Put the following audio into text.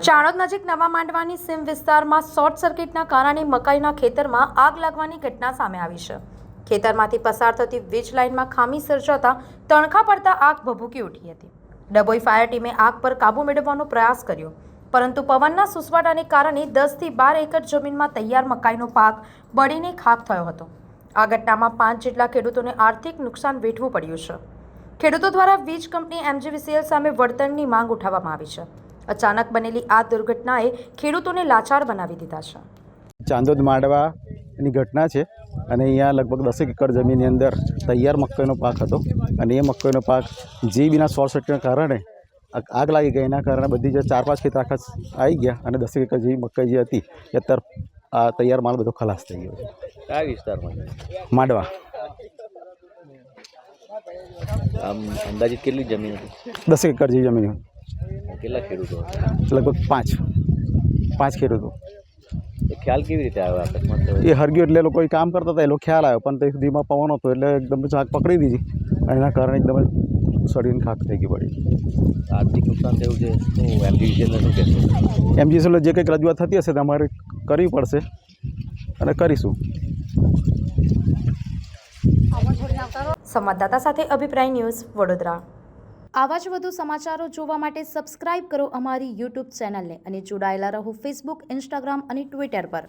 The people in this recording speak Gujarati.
ચાણોદ નજીક નવા માંડવાની સીમ વિસ્તારમાં શોર્ટ સર્કિટના કારણે મકાઈના ખેતરમાં આગ લાગવાની ઘટના સામે આવી છે। ખેતરમાંથી પસાર થતી વીજ લાઇનમાં ખામી સર્જાતા તણખા પડતા આગ ભભૂકી ઉઠી હતી। ડભોઈ ફાયર ટીમે આગ પર કાબૂ મેળવવાનો પ્રયાસ કર્યો, પરંતુ પવનના સુસવાટાને કારણે 10 થી 12 એકર જમીનમાં તૈયાર મકાઈનો પાક બળીને ખાખ થયો હતો। આ ઘટનામાં 5 જેટલા ખેડૂતોને આર્થિક નુકસાન વેઠવું પડ્યું છે। ખેડૂતો દ્વારા વીજ કંપની MGVCL સામે વળતરની માંગ ઉઠાવવામાં આવી છે। અચાનક બનેલી આ દુર્ઘટનાએ ખેડૂતોને લાચાર બનાવી દીધા છે। ચાંદોદ માંડવાની ઘટના છે અને અહીંયા લગભગ 10 એકર જમીનની અંદર તૈયાર મકાઈનો પાક હતો અને એ મકાઈનો પાક જીબીના શોર્ટ સર્કિટના કારણે આગ લાગી ગઈ। એના કારણે બધી જે 4-5 ખેતર આખા આવી ગયા અને 10 એકર જેવી મકાઈ જે હતી એ અત્યારે આ તૈયાર માલ બધો ખલાસ થઈ ગયો છે। કયા વિસ્તારમાં માંડવા આમ અંદાજિત કેટલી જમીન હતી? 10 એકર જેવી જમીન હતી। કેટલા ખેડૂતો લગભગ 5 ખેડૂતો। એ ખ્યાલ કેવી રીતે આવ્યો અકસ્માત થયો? એ હરગ્યો એટલે લોકો કામ કરતા હતા, એ લોકો ખ્યાલ આવ્યો, પણ તે સુધીમાં પવન હતો એટલે એકદમ આગ પકડી દીધી અને એના કારણે એકદમ સડીને ખાક થઈ ગઈ પડી। આર્થિક નુકસાન થયું છે તો MGVCL શું કહેશો? MGVCL જે કંઈક રજૂઆત થતી હશે તમારે કરવી પડશે અને કરીશું। સંવાદદાતા સાથે અભિપ્રાય ન્યૂઝ વડોદરા। આવા જ વધુ સમાચારો જોવા માટે સબસ્ક્રાઇબ કરો અમારી YouTube ચેનલને અને જોડાયેલા રહો Facebook, Instagram અને Twitter પર।